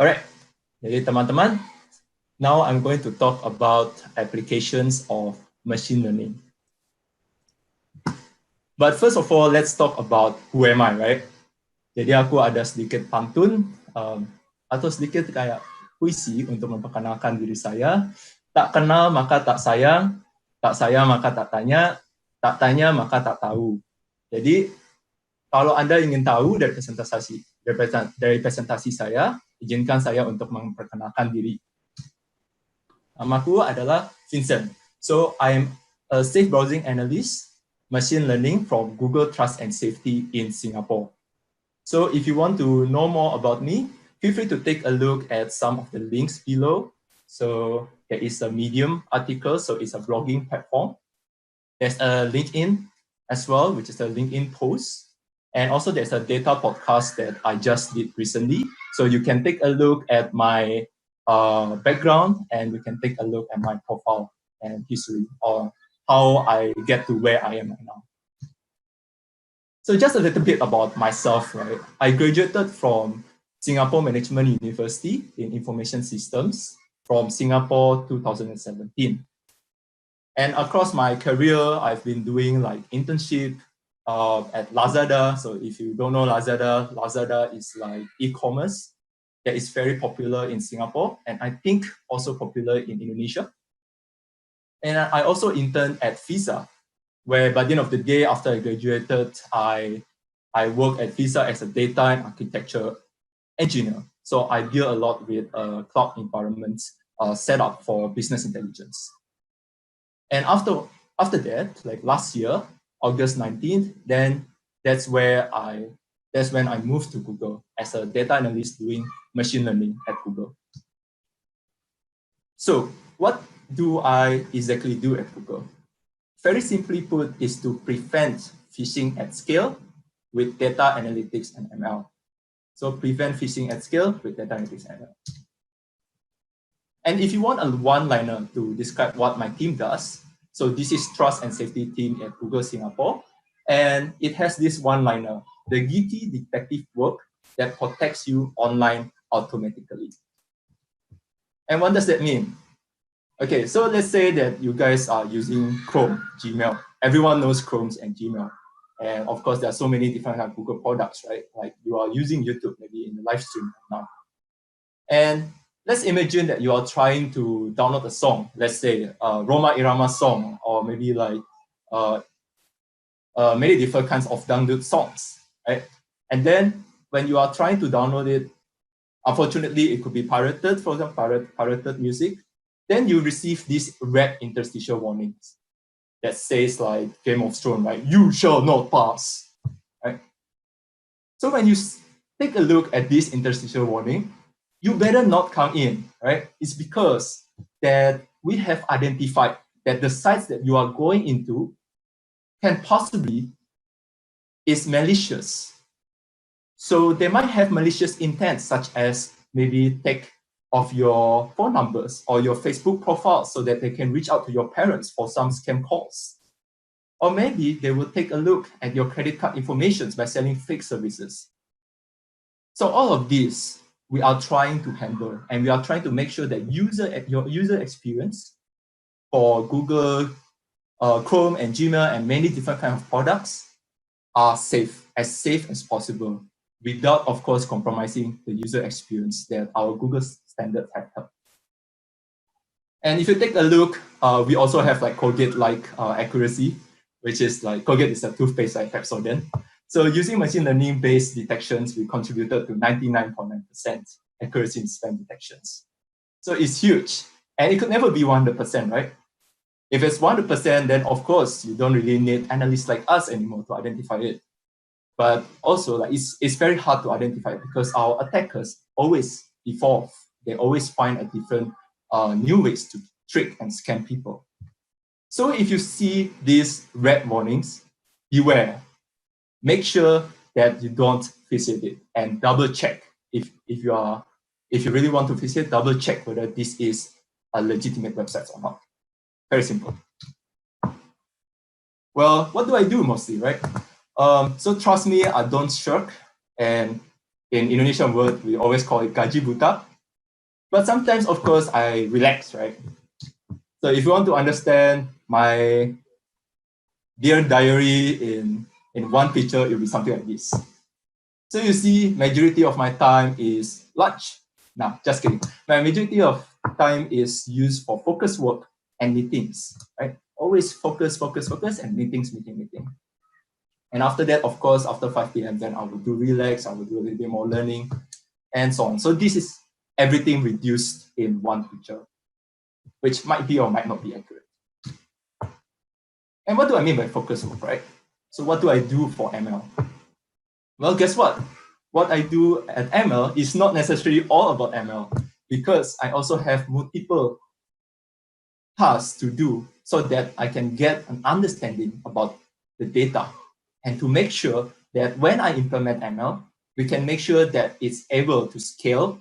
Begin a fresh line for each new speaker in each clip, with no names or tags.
Alright, jadi teman-teman, now I'm going to talk about applications of machine learning. But first of all, let's talk about who am I, right? Jadi aku ada sedikit pantun atau sedikit kayak puisi untuk memperkenalkan diri saya. Tak kenal maka tak sayang maka tak tanya maka tak tahu. Jadi kalau Anda ingin tahu dari presentasi saya, izinkan saya untuk memperkenalkan diri. Namaku adalah Vincent. So I'm a safe browsing analyst, machine learning from Google Trust and Safety in Singapore. So if you want to know more about me, feel free to take a look at some of the links below. So there is a Medium article, so it's a blogging platform. There's a LinkedIn as well, which is a LinkedIn post. And also there's a data podcast that I just did recently. So you can take a look at my background, and we can take a look at my profile and history, or how I get to where I am right now. So just a little bit about myself, right? I graduated from Singapore Management University in Information Systems from Singapore 2017. And across my career, I've been doing like internship at Lazada. So if you don't know Lazada, Lazada is like e-commerce that is very popular in Singapore, and I think also popular in Indonesia. And I also interned at Visa, where by the end of the day, after I graduated, I worked at Visa as a data and architecture engineer. So I deal a lot with cloud environments set up for business intelligence. And after that, like last year, August 19th, then that's when I moved to Google as a data analyst doing machine learning at Google. So what do I exactly do at Google? Very simply put, is to prevent phishing at scale with data analytics and ML. So prevent phishing at scale with data analytics and ML. And if you want a one-liner to describe what my team does, so this is Trust and Safety team at Google Singapore, and it has this one-liner, the geeky detective work that protects you online automatically. And what does that mean? Okay, so let's say that you guys are using Chrome, Gmail. Everyone knows Chrome and Gmail. And of course, there are so many different kind of Google products, right? Like you are using YouTube maybe in the live stream now. And let's imagine that you are trying to download a song, let's say Roma Irama song, or maybe like many different kinds of download songs, right? And then when you are trying to download it, unfortunately, it could be pirated, for example, pirated music. Then you receive these red interstitial warnings that says like Game of Thrones, right? You shall not pass, right? So when you take a look at this interstitial warning, you better not come in, right? It's because that we have identified that the sites that you are going into can possibly is malicious. So they might have malicious intent, such as maybe take of your phone numbers or your Facebook profile so that they can reach out to your parents for some scam calls. Or maybe they will take a look at your credit card information by selling fake services. So all of this we are trying to handle, and we are trying to make sure that your user experience for Google, Chrome and Gmail and many different kind of products are safe as possible, without, of course, compromising the user experience that our Google standards have helped. And if you take a look, we also have like Colgate-like accuracy, which is like Colgate is a toothpaste like Pepsodent. So using machine learning-based detections, we contributed to 99.9% accuracy in spam detections. So it's huge, and it could never be 100%, right? If it's 100%, then of course you don't really need analysts like us anymore to identify it. But also, like it's very hard to identify because our attackers always evolve. They always find a different new ways to trick and scam people. So if you see these red warnings, beware. Make sure that you don't visit it, and double check if you really want to visit, double check whether this is a legitimate website or not. Very simple. Well, what do I do mostly, right? So trust me, I don't shirk. And In Indonesian word, we always call it gaji buta. But sometimes, of course, I relax, right? So if you want to understand my dear diary in one picture, it will be something like this. So you see, majority of my time is lunch. No, just kidding. My majority of time is used for focus work and meetings, right? Always focus, focus, focus, and meetings, meeting. And after that, of course, after 5 p.m., then I will do relax, I will do a little bit more learning, and so on. So this is everything reduced in one picture, which might be or might not be accurate. And what do I mean by focus work, right? So what do I do for ML? Well, guess what? What I do at ML is not necessarily all about ML, because I also have multiple tasks to do so that I can get an understanding about the data, and to make sure that when I implement ML, we can make sure that it's able to scale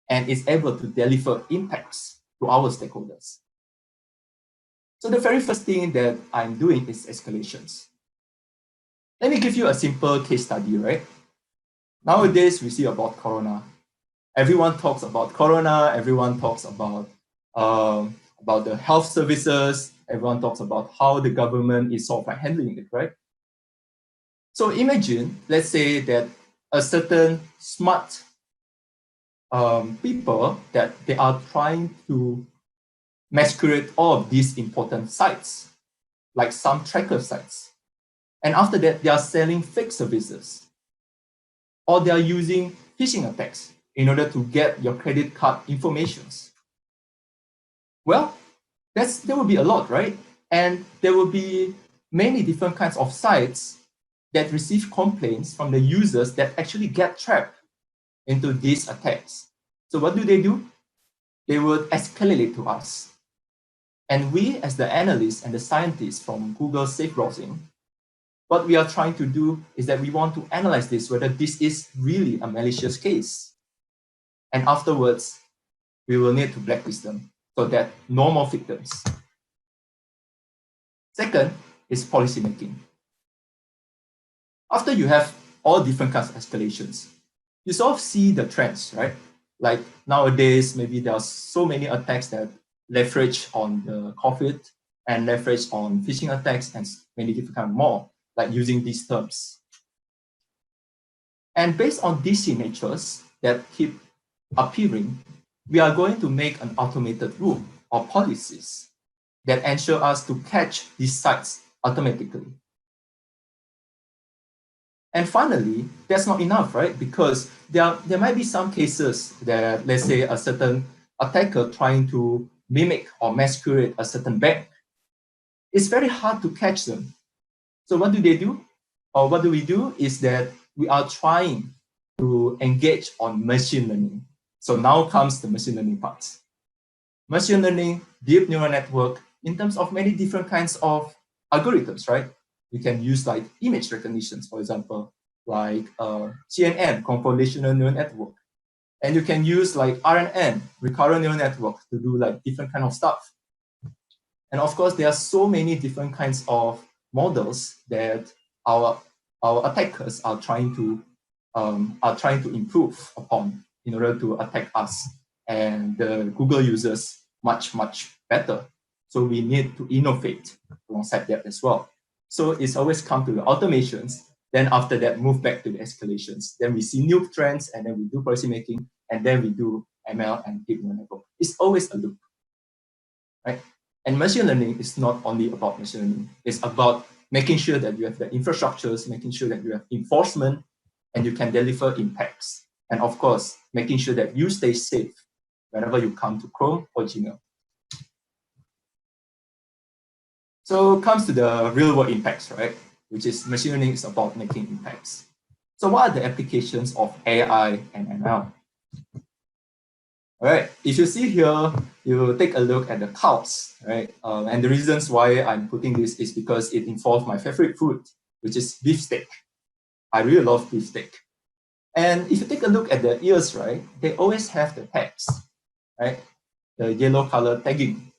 and is able to deliver impacts to our stakeholders. So the very first thing that I'm doing is escalations. Let me give you a simple case study, right? Nowadays, we see about Corona. Everyone talks about Corona, everyone talks about the health services, everyone talks about how the government is sort of like handling it, right? So imagine, let's say that a certain smart people that they are trying to masquerade all of these important sites, like some tracker sites. And after that, they are selling fake services, or they are using phishing attacks in order to get your credit card informations. Well, there will be a lot, right? And there will be many different kinds of sites that receive complaints from the users that actually get trapped into these attacks. So what do? They would escalate it to us. And we, as the analysts and the scientists from Google Safe Browsing, what we are trying to do is that we want to analyze this, whether this is really a malicious case. And afterwards, we will need to blacklist them so that no more victims. Second is policy making. After you have all different kinds of escalations, you sort of see the trends, right? Like nowadays, maybe there are so many attacks that leverage on the COVID and leverage on phishing attacks and many different kind of more, like using these terms. And based on these signatures that keep appearing, we are going to make an automated rule or policies that ensure us to catch these sites automatically. And finally, that's not enough, right? Because there might be some cases that, let's say, a certain attacker trying to mimic or masquerade a certain bank. It's very hard to catch them. So what do they do? Or what do we do is that we are trying to engage on machine learning. So now comes the machine learning part. Machine learning, deep neural network, in terms of many different kinds of algorithms, right? You can use like image recognitions, for example, like CNN, convolutional neural network. And you can use like RNN, recurrent neural network, to do like different kind of stuff. And of course, there are so many different kinds of models that our attackers are trying to improve upon in order to attack us and the Google users much better. So we need to innovate alongside that as well. So it's always come to the automations. Then after that, move back to the escalations. Then we see new trends, and then we do policy making, and then we do ML and deep neural network. It's always a loop, right? And machine learning is not only about machine learning. It's about making sure that you have the infrastructures, making sure that you have enforcement, and you can deliver impacts. And of course, making sure that you stay safe whenever you come to Chrome or Gmail. So it comes to the real world impacts, right? Which is machine learning is about making impacts. So what are the applications of AI and ML? All right, if you see here, you take a look at the clouds, right? And the reasons why I'm putting this is because it involves my favorite food, which is beef steak. I really love beef steak. And if you take a look at the ears, right, they always have the tags, right? The yellow color tagging.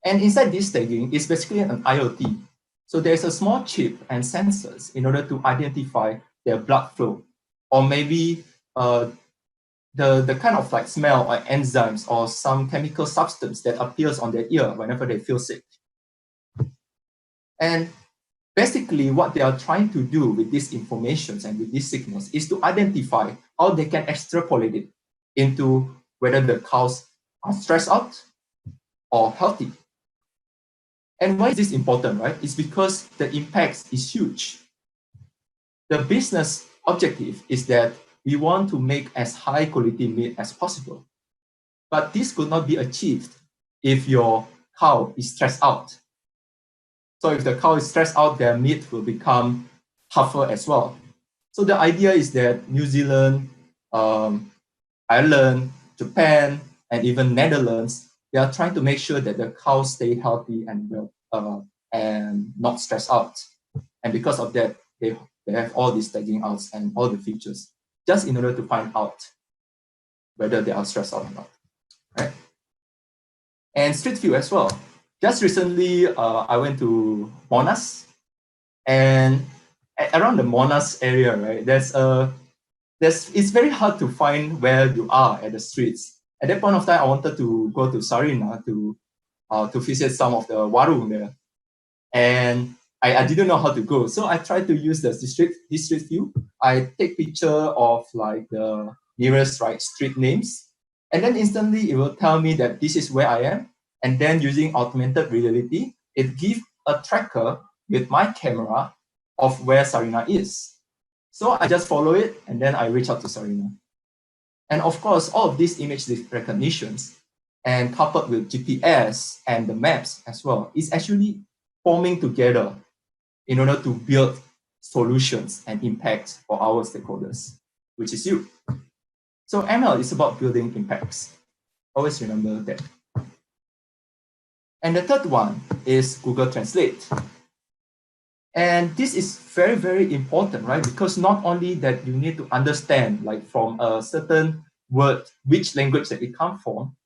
And inside this tagging is basically an IoT. So there's a small chip and sensors in order to identify their blood flow. or maybe the kind of like smell or enzymes or some chemical substance that appears on their ear whenever they feel sick. And basically what they are trying to do with these informations and with these signals is to identify how they can extrapolate it into whether the cows are stressed out or healthy. And why is this important, right? It's because the impact is huge. The business objective is that we want to make as high quality meat as possible. But this could not be achieved if your cow is stressed out. So if the cow is stressed out, their meat will become tougher as well. So the idea is that New Zealand, Ireland, Japan, and even Netherlands, they are trying to make sure that the cows stay healthy and not stressed out. And because of that, they have all these tagging outs and all the features, just in order to find out whether they are stressed out or not, right? And Street View as well. Just recently, I went to Monash, and around the Monash area, right, it's very hard to find where you are at the streets. At that point of time, I wanted to go to Sarina to visit some of the warung there, and I didn't know how to go, so I tried to use the district view. I take picture of like the nearest street names, and then instantly it will tell me that this is where I am. And then using augmented reality, it gives a tracker with my camera of where Sarina is. So I just follow it, and then I reach out to Sarina. And of course, all of these image recognitions and coupled with GPS and the maps as well is actually forming together in order to build solutions and impact for our stakeholders, which is you. So ML is about building impacts. Always remember that. And the third one is Google Translate. And this is very, very important, right? Because not only that you need to understand, like from a certain word, which language that it comes from,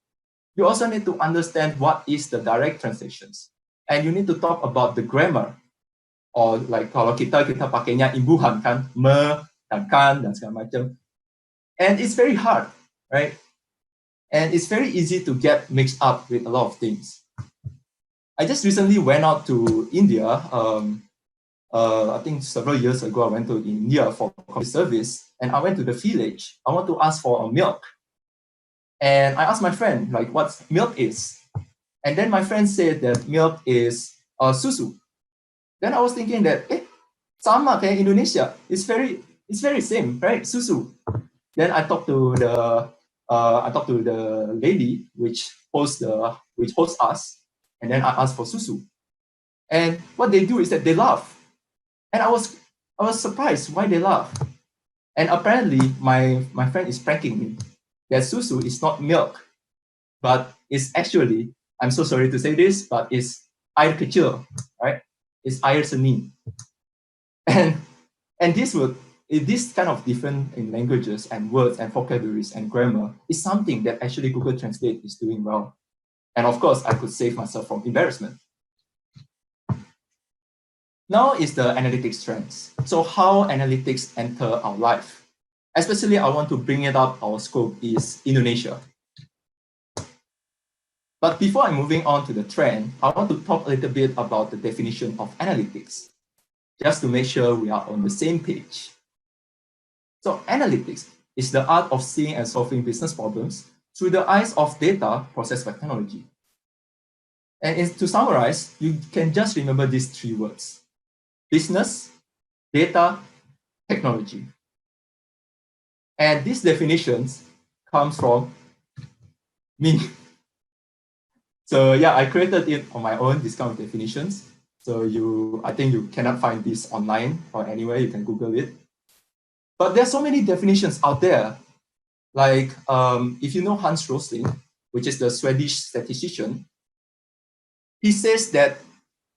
you also need to understand what is the direct translations. And you need to talk about the grammar. Or like kalau kita pakainya imbuhan kan, me, dan kan, dan segala macam. And it's very hard, right? And it's very easy to get mixed up with a lot of things. I just recently went out to India. I think several years ago, I went to India for community service, and I went to the village. I want to ask for a milk. And I asked my friend, like, what milk is. And then my friend said that milk is susu. Then I was thinking that, sama kayak Indonesia. It's very same, right? Susu. Then I talked to the lady which hosts us, and then I asked for susu. And what they do is that they laugh. And I was surprised why they laugh. And apparently my friend is pranking me. That susu is not milk, but it's actually, I'm so sorry to say this, but it's air kecil, right? It's air seni. And this kind of different in languages and words and vocabularies and grammar is something that actually Google Translate is doing well. And of course, I could save myself from embarrassment. Now is the analytics trends. So how analytics enter our life. Especially I want to bring it up, our scope is Indonesia. But before I'm moving on to the trend, I want to talk a little bit about the definition of analytics, just to make sure we are on the same page. So analytics is the art of seeing and solving business problems through the eyes of data processed by technology. And to summarize, you can just remember these three words: business, data, technology. And these definitions comes from me. So yeah, I created it on my own, these kind of definitions. So I think you cannot find this online or anywhere, you can Google it. But there's so many definitions out there. Like if you know Hans Rosling, which is the Swedish statistician, he says that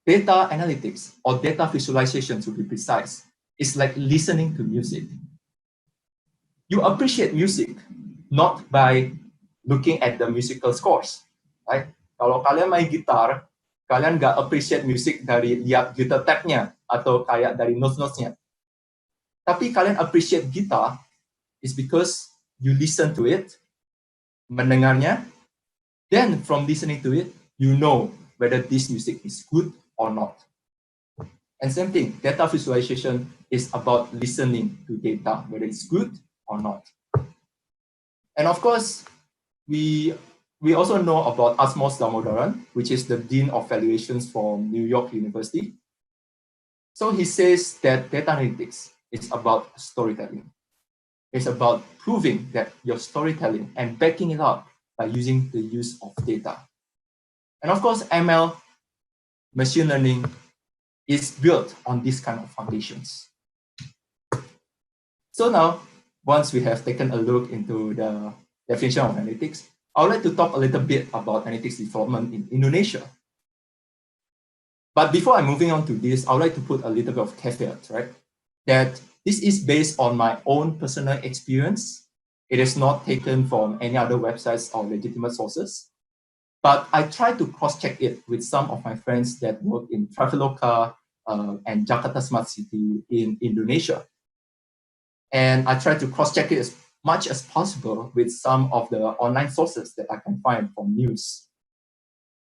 data analytics, or data visualization to be precise, is like listening to music. You appreciate music not by looking at the musical scores, right? Kalau kalian main gitar, kalian nggak appreciate music dari lihat guitar tab-nya atau kayak dari notes-notes-nya. Tapi kalian appreciate gitar is because you listen to it, mendengarnya, then from listening to it, you know whether this music is good or not. And same thing, data visualization is about listening to data, whether it's good or not. And of course, we also know about Asmos Damodaran, which is the Dean of Valuations from New York University. So he says that data analytics is about storytelling. It's about proving that your storytelling and backing it up by using the use of data. And of course, ML, machine learning, is built on these kind of foundations. So now, once we have taken a look into the definition of analytics, I would like to talk a little bit about analytics development in Indonesia. But before I'm moving on to this, I would like to put a little bit of caveat, right? That this is based on my own personal experience. It is not taken from any other websites or legitimate sources. But I try to cross-check it with some of my friends that work in Traveloka and Jakarta Smart City in Indonesia. And I try to cross-check it as much as possible with some of the online sources that I can find from news.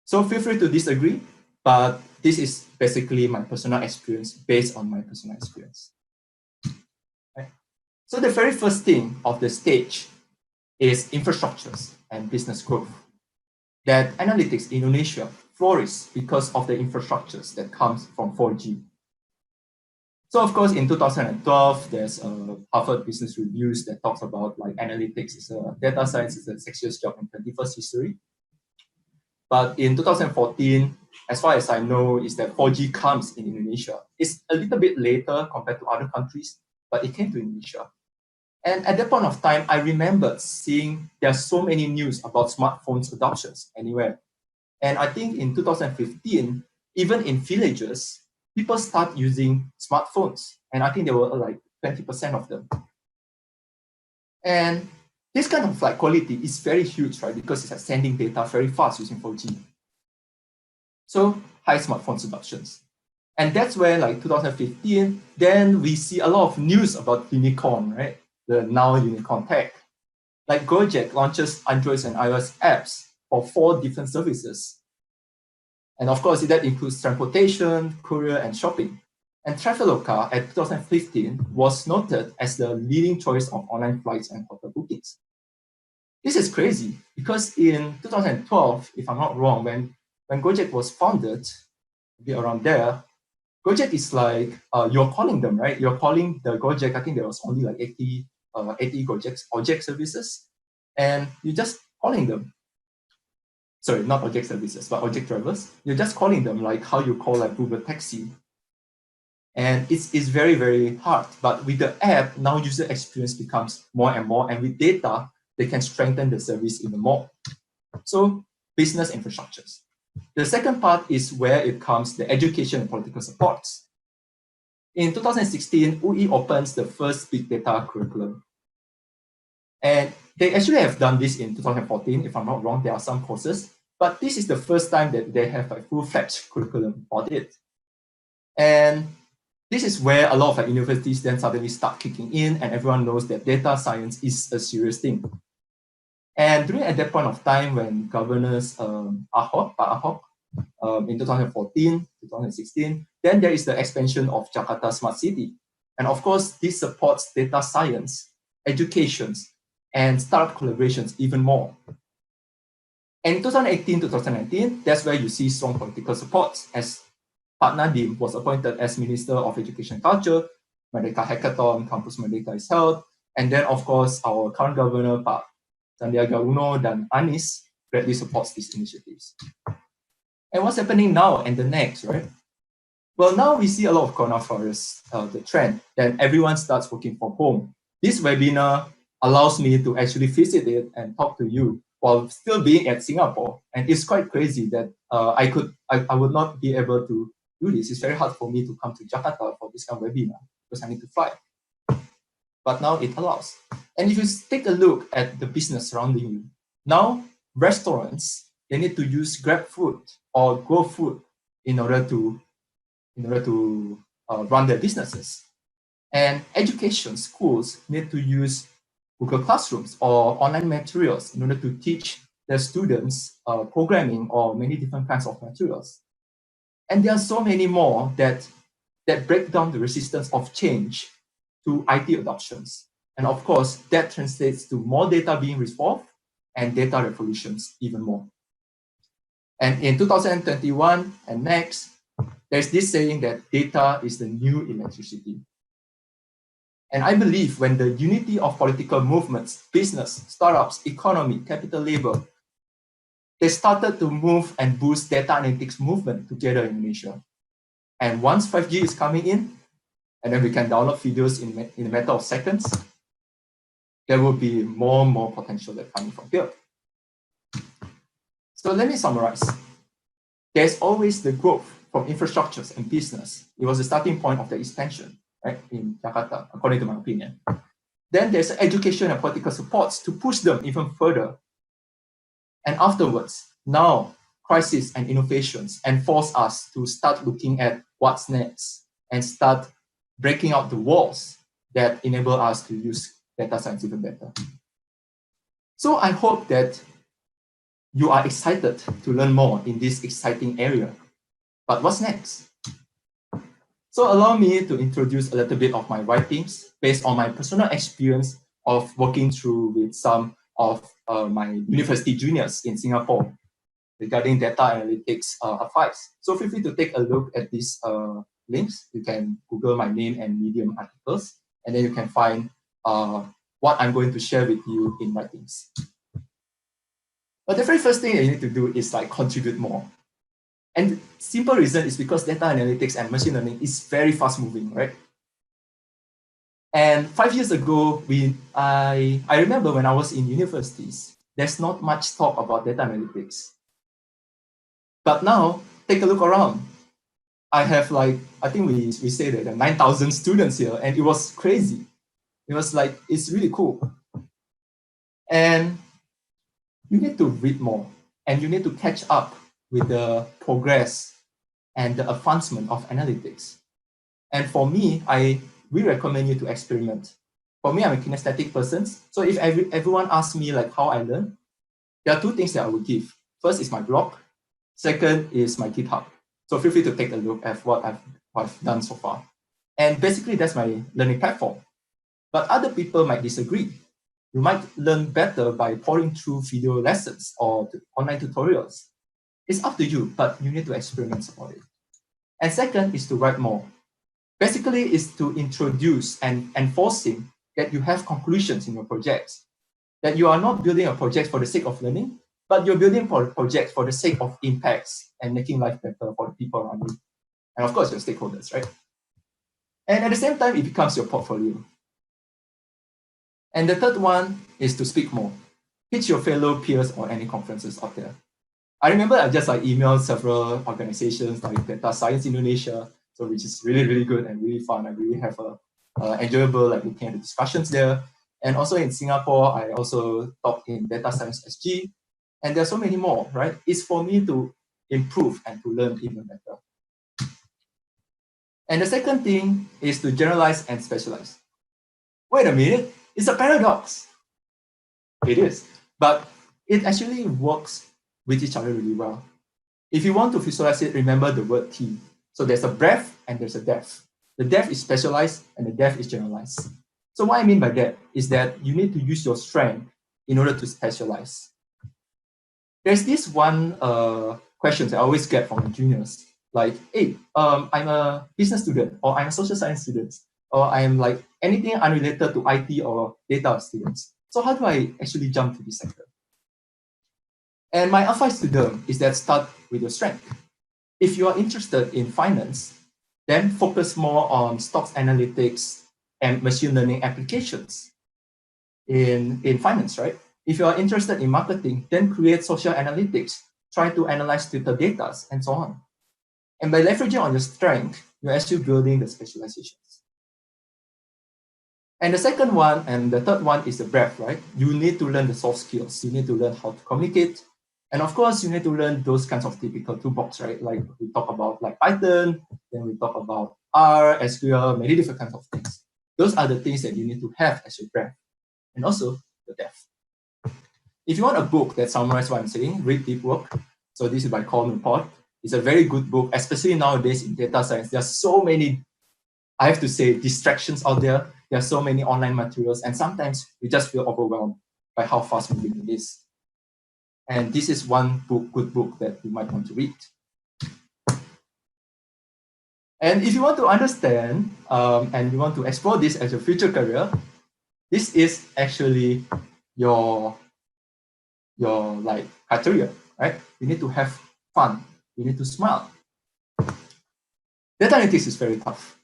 So feel free to disagree, but this is basically my personal experience based on my personal experience. Okay. So the very first thing of the stage is infrastructures and business growth. That analytics in Indonesia flourished because of the infrastructures that comes from 4G. So of course, in 2012, there's a Harvard Business Reviews that talks about like analytics is a data science is a sexiest job in 21st century. But in 2014, as far as I know, is that 4G comes in Indonesia. It's a little bit later compared to other countries, but it came to Indonesia. And at that point of time, I remembered seeing there are so many news about smartphones adoptions anywhere. And I think in 2015, even in villages, people start using smartphones. And I think there were like 20% of them. And this kind of like quality is very huge, right? Because it's like sending data very fast using 4G. So high smartphone adoptions. And that's where like 2015, then we see a lot of news about unicorn, right? The now unicorn tech. Like Gojek launches Android and iOS apps for 4 different services. And of course, that includes transportation, courier, and shopping. And Traveloka at 2015 was noted as the leading choice of online flights and hotel bookings. This is crazy because in 2012, if I'm not wrong, when Gojek was founded, be around there, Gojek is like, you're calling them, right? You're calling the Gojek, I think there was only like 80 Gojek services, and you're just calling them. Sorry, not Gojek services, but Gojek drivers. You're just calling them like how you call like Uber taxi. And it's very, very hard. But with the app, now user experience becomes more and more, and with data, they can strengthen the service even more. So business infrastructures. The second part is where it comes the education and political supports. In 2016, UE opens the first big data curriculum. And they actually have done this in 2014, if I'm not wrong, there are some courses, but this is the first time that they have a full-fledged curriculum for it. And this is where a lot of like, universities then suddenly start kicking in, and everyone knows that data science is a serious thing. And during at that point of time when governors Ahok, in 2014, 2016, then there is the expansion of Jakarta Smart City. And of course, this supports data science, education, and startup collaborations even more. And in 2018 to 2019, that's where you see strong political support as Pak Nadiem was appointed as Minister of Education and Culture, Merdeka Hackathon, Campus Merdeka is held, and then of course our current governor, Pak Sandiaga Uno dan Anies, greatly supports these initiatives. And what's happening now and the next, right? Well, now we see a lot of coronavirus, the trend, that everyone starts working from home. This webinar allows me to actually visit it and talk to you while still being at Singapore. And it's quite crazy that I would not be able to do this. It's very hard for me to come to Jakarta for this kind of webinar because I need to fly. But now it allows. And if you take a look at the business surrounding you, now restaurants, they need to use Grab food or Go food in order to run their businesses. And education schools need to use Google Classrooms or online materials in order to teach their students programming or many different kinds of materials. And there are so many more that break down the resistance of change to IT adoptions. And of course, that translates to more data being resolved and data revolutions even more. And in 2021 and next, there's this saying that data is the new electricity. And I believe when the unity of political movements, business, startups, economy, capital labor, they started to move and boost data analytics movement together in Indonesia. And once 5G is coming in, and then we can download videos in a matter of seconds, there will be more and more potential that coming from here. So let me summarize. There's always the growth from infrastructures and business. It was the starting point of the expansion, right, in Jakarta, according to my opinion. Then there's education and political supports to push them even further. And afterwards, now crisis and innovations enforce us to start looking at what's next and start breaking out the walls that enable us to use data science even better. So I hope that you are excited to learn more in this exciting area. But what's next? So allow me to introduce a little bit of my writings based on my personal experience of working through with some of my university juniors in Singapore regarding data analytics advice. So feel free to take a look at these links. You can Google my name and Medium articles, and then you can find what I'm going to share with you in writings. But the very first thing that you need to do is like contribute more. And simple reason is because data analytics and machine learning is very fast moving, right? And 5 years ago, I remember when I was in universities, there's not much talk about data analytics. But now, take a look around. I have like, I think we say that there are 9,000 students here, and it was crazy. It was like, it's really cool. And you need to read more, and you need to catch up with the progress and the advancement of analytics. And for me, we recommend you to experiment. For me, I'm a kinesthetic person. So if everyone asks me like how I learn, there are two things that I will give. First is my blog. Second is my GitHub. So feel free to take a look at what I've done so far. And basically, that's my learning platform. But other people might disagree. You might learn better by pouring through video lessons or online tutorials. It's up to you, but you need to experiment about it. And second is to write more. Basically, is to introduce and enforcing that you have conclusions in your projects, that you are not building a project for the sake of learning, but you're building for a project for the sake of impacts and making life better for the people around you. And of course, your stakeholders, right? And at the same time, it becomes your portfolio. And the third one is to speak more. Pitch your fellow peers or any conferences out there. I remember I just like emailed several organizations like Data Science Indonesia, so which is really, really good and really fun. I really have a enjoyable like looking at the discussions there. And also in Singapore, I also taught in Data Science SG. And there are so many more, right? It's for me to improve and to learn even better. And the second thing is to generalize and specialize. Wait a minute, it's a paradox. It is, but it actually works with each other really well. If you want to visualize it, remember the word T. So there's a breadth and there's a depth. The depth is specialized and the depth is generalized. So what I mean by that is that you need to use your strength in order to specialize. There's this one question I always get from my juniors, like, hey, I'm a business student, or I'm a social science student, or I'm like anything unrelated to IT or data students. So how do I actually jump to this sector? And my advice to them is that start with your strength. If you are interested in finance, then focus more on stocks analytics and machine learning applications in finance, right? If you are interested in marketing, then create social analytics, try to analyze Twitter data, and so on. And by leveraging on your strength, you're actually building the specializations. And the second one and the third one is the breadth, right? You need to learn the soft skills. You need to learn how to communicate. And of course, you need to learn those kinds of typical toolbox, right? Like we talk about like Python, then we talk about R, SQL, many different kinds of things. Those are the things that you need to have as your breadth. and also the depth. If you want a book that summarizes what I'm saying, read Deep Work. So this is by Colin Port. It's a very good book, especially nowadays in data science. There are so many, I have to say, distractions out there. There are so many online materials, and sometimes we just feel overwhelmed by how fast moving it is. And this is one good book that you might want to read. And if you want to understand and you want to explore this as your future career, this is actually your like criteria, right? You need to have fun. You need to smile. Data analytics is very tough.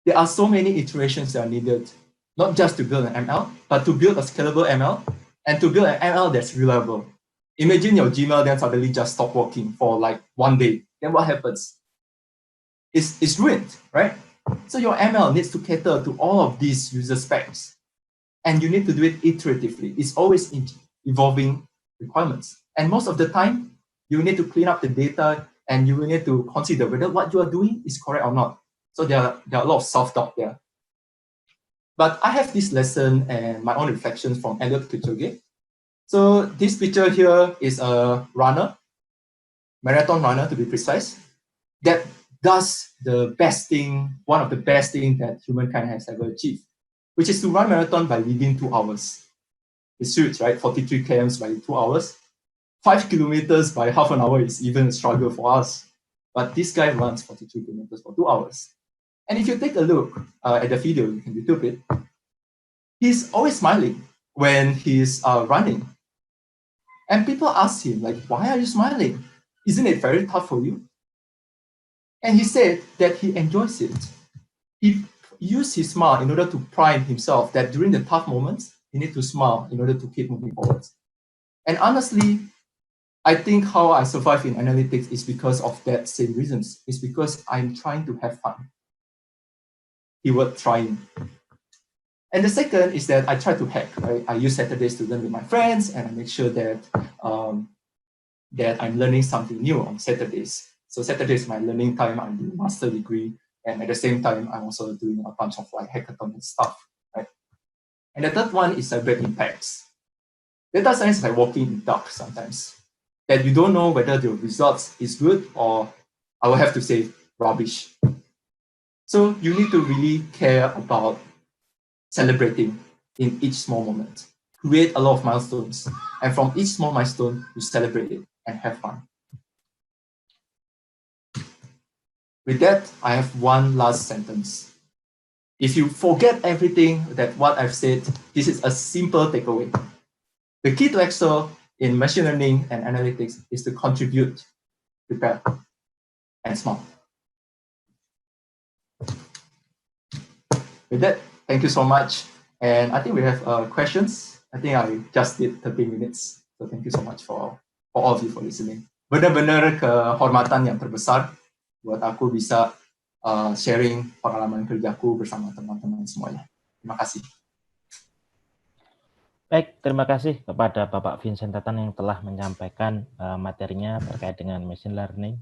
There are so many iterations that are needed, not just to build an ML, but to build a scalable ML and to build an ML that's reliable. Imagine your Gmail then suddenly just stop working for like 1 day. Then what happens? It's ruined, right? So your ML needs to cater to all of these user specs. And you need to do it iteratively. It's always evolving requirements. And most of the time, you need to clean up the data and you will need to consider whether what you are doing is correct or not. So there are a lot of self-doubt there. But I have this lesson and my own reflections from Elliot Kipchoge. So this picture here is a runner, marathon runner to be precise, that does the best thing, one of the best things that humankind has ever achieved, which is to run marathon by within 2 hours. It's huge, right? 43 km by 2 hours. 5 kilometers by half an hour is even a struggle for us. But this guy runs 42 kilometers for 2 hours. And if you take a look at the video, you can YouTube it, he's always smiling when he's running. And people ask him, like, why are you smiling? Isn't it very tough for you? And he said that he enjoys it. He used his smile in order to prime himself that during the tough moments, you need to smile in order to keep moving forward. And honestly, I think how I survive in analytics is because of that same reasons. It's because I'm trying to have fun. Keyword trying. And the second is that I try to hack. Right? I use Saturdays to learn with my friends, and I make sure that that I'm learning something new on Saturdays. So Saturday is my learning time. I'm doing master degree, and at the same time, I'm also doing a bunch of like hackathon and stuff. Right? And the third one is cyber impacts. Data science is like walking in the dark sometimes. That you don't know whether the results is good or I will have to say rubbish. So you need to really care about celebrating in each small moment. Create a lot of milestones. And from each small milestone, you celebrate it and have fun. With that, I have one last sentence. If you forget everything that what I've said, this is a simple takeaway. The key to excel in machine learning and analytics is to contribute, prepare, and smile. With that, thank you so much. And I think we have questions. I think I just did 30 minutes. So thank you so much for all of you for listening. Benar-benar kehormatan yang terbesar buat aku bisa sharing pengalaman kerjaku bersama teman-teman semuanya. Terima kasih.
Baik, terima kasih kepada Bapak Vincent Tatan yang telah menyampaikan materinya terkait dengan machine learning